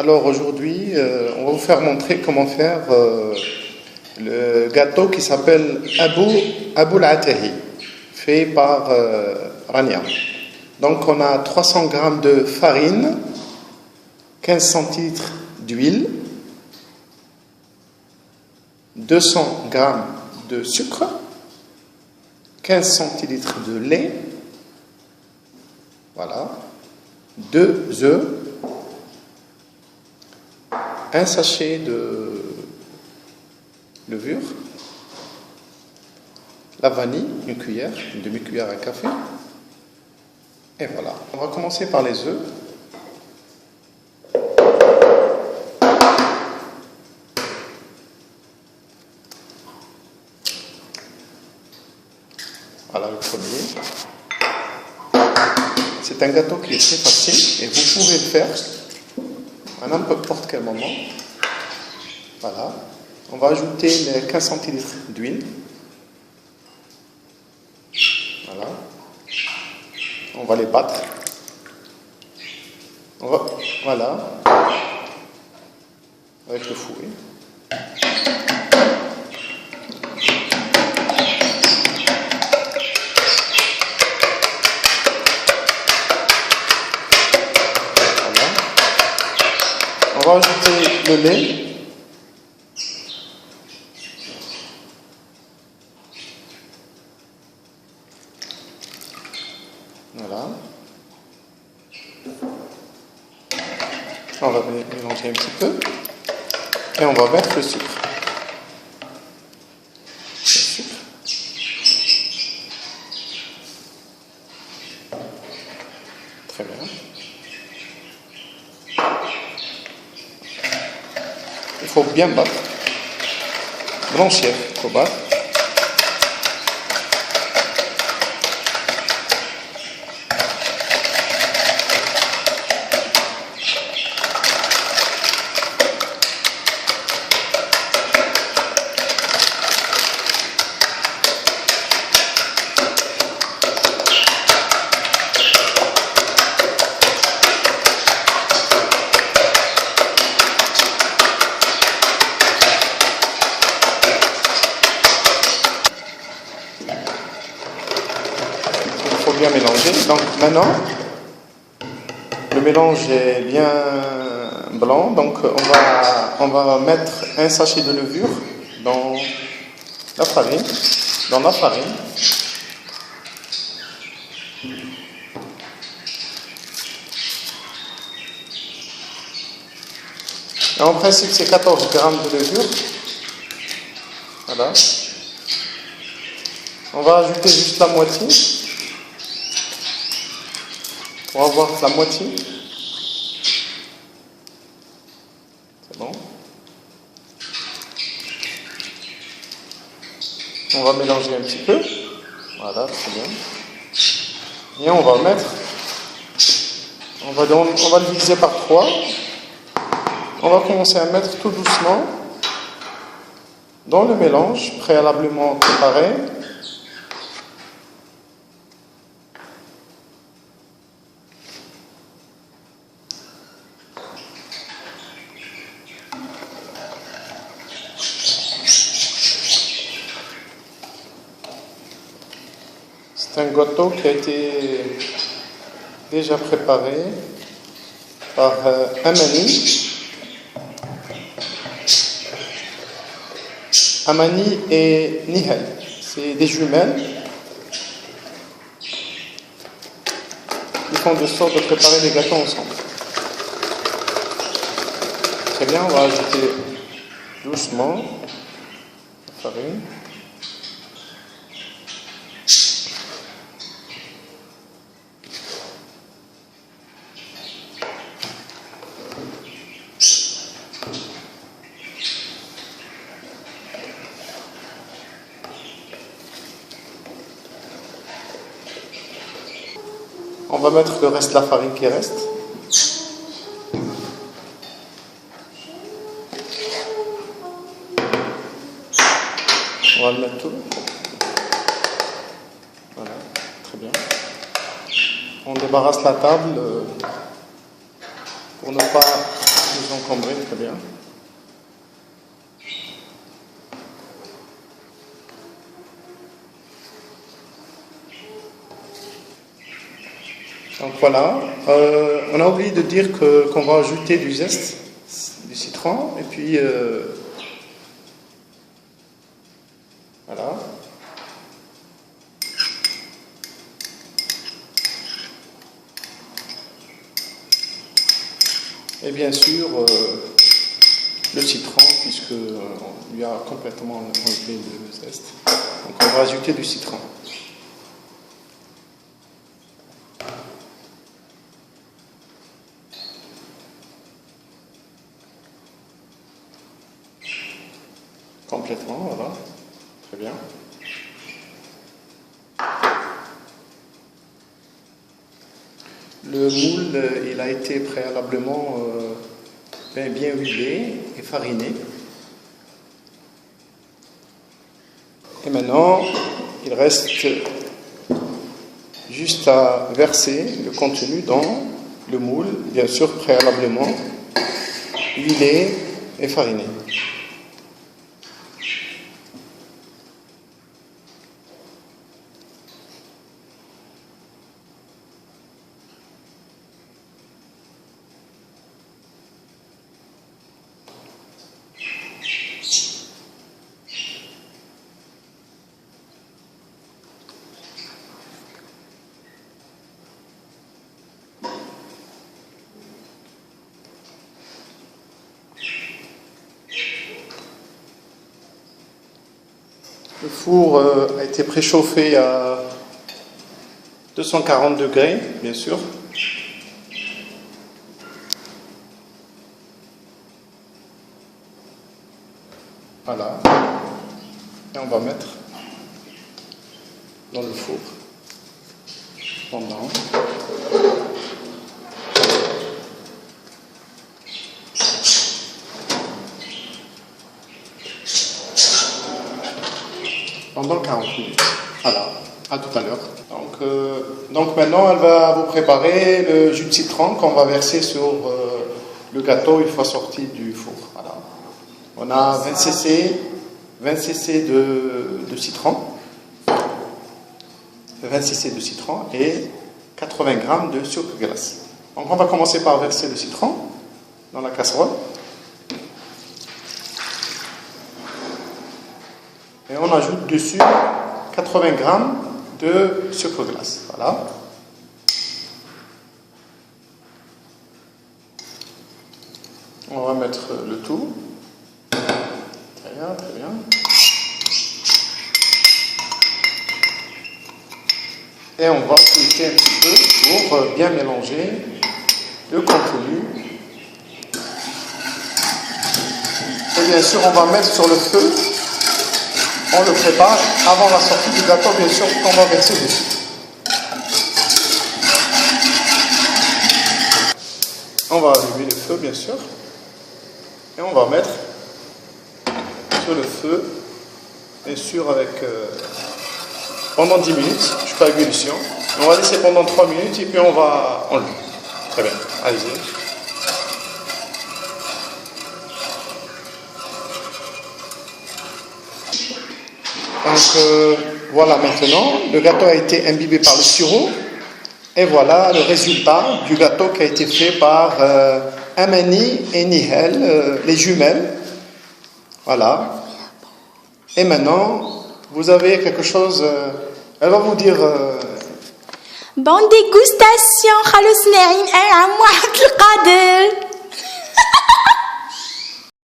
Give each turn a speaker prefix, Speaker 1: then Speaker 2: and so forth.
Speaker 1: Alors aujourd'hui, on va vous faire montrer comment faire le gâteau qui s'appelle Abou al-Atahi, fait par Rania. Donc on a 300 g de farine, 15 centilitres d'huile, 200 g de sucre, 15 centilitres de lait, voilà, 2 œufs, un sachet de levure, la vanille, une cuillère, une demi-cuillère à café, et voilà. On va commencer par les œufs. Voilà le premier. C'est un gâteau qui est très facile et vous pouvez le faire à n'importe quel moment. Voilà. On va ajouter les 15 centilitres d'huile. Voilà. On va les battre. Voilà. Avec le fouet. On va ajouter le lait. Voilà. On va mélanger un petit peu. Et on va mettre le sucre. Très bien. Il faut bien battre. Blanchir, il faut battre. Il faut bien mélanger. Donc maintenant, le mélange est bien blanc. Donc on va mettre un sachet de levure dans la farine. Et en principe, c'est 14 g de levure. Voilà. On va ajouter juste la moitié. On va voir la moitié. C'est bon. On va mélanger un petit peu. Voilà, très bien. Et on va mettre. On va le diviser par 3. On va commencer à mettre tout doucement dans le mélange préalablement préparé. C'est un gâteau qui a été déjà préparé par Amani et Nihal. C'est des jumelles qui font de sorte de préparer des gâteaux ensemble. Très bien, on va ajouter doucement la farine. On va mettre le reste de la farine qui reste. On va le mettre tout. Voilà, très bien. On débarrasse la table pour ne pas vous encombrer, très bien. Donc voilà, on a oublié de dire qu'on va ajouter du zeste, du citron, et puis voilà. Et bien sûr, le citron, puisqu'on lui a complètement enlevé le zeste. Donc on va ajouter du citron. Complètement, voilà. Très bien. Le moule, il a été préalablement bien huilé et fariné. Et maintenant, il reste juste à verser le contenu dans le moule, bien sûr préalablement huilé et fariné. Le four a été préchauffé à 240 degrés, bien sûr. Voilà. Et on va mettre dans le four pendant pendant 40 minutes. Voilà, à tout à l'heure. Donc maintenant, elle va vous préparer le jus de citron qu'on va verser sur le gâteau une fois sorti du four. Voilà. On a 20 cc de citron, 20 cc de citron et 80 g de sucre glace. Donc on va commencer par verser le citron dans la casserole. Et on ajoute dessus 80 g de sucre glace. Voilà. On va mettre le tout. Très bien, très bien. Et on va fouetter un petit peu pour bien mélanger le contenu. Et bien sûr, on va mettre sur le feu. On le prépare avant la sortie du gâteau, bien sûr, qu'on va verser dessus. On va allumer le feu, bien sûr. Et on va mettre sur le feu, bien sûr, avec pendant 10 minutes, jusqu'à ébullition. On va laisser pendant 3 minutes et puis on va enlever. Très bien, allez-y. Donc voilà, maintenant, le gâteau a été imbibé par le sirop. Et voilà le résultat du gâteau qui a été fait par Amani et Nihel, les jumelles. Voilà. Et maintenant, vous avez quelque chose. Elle va vous dire.
Speaker 2: Bonne dégustation, Khalous Naïm, à moi, Qadir.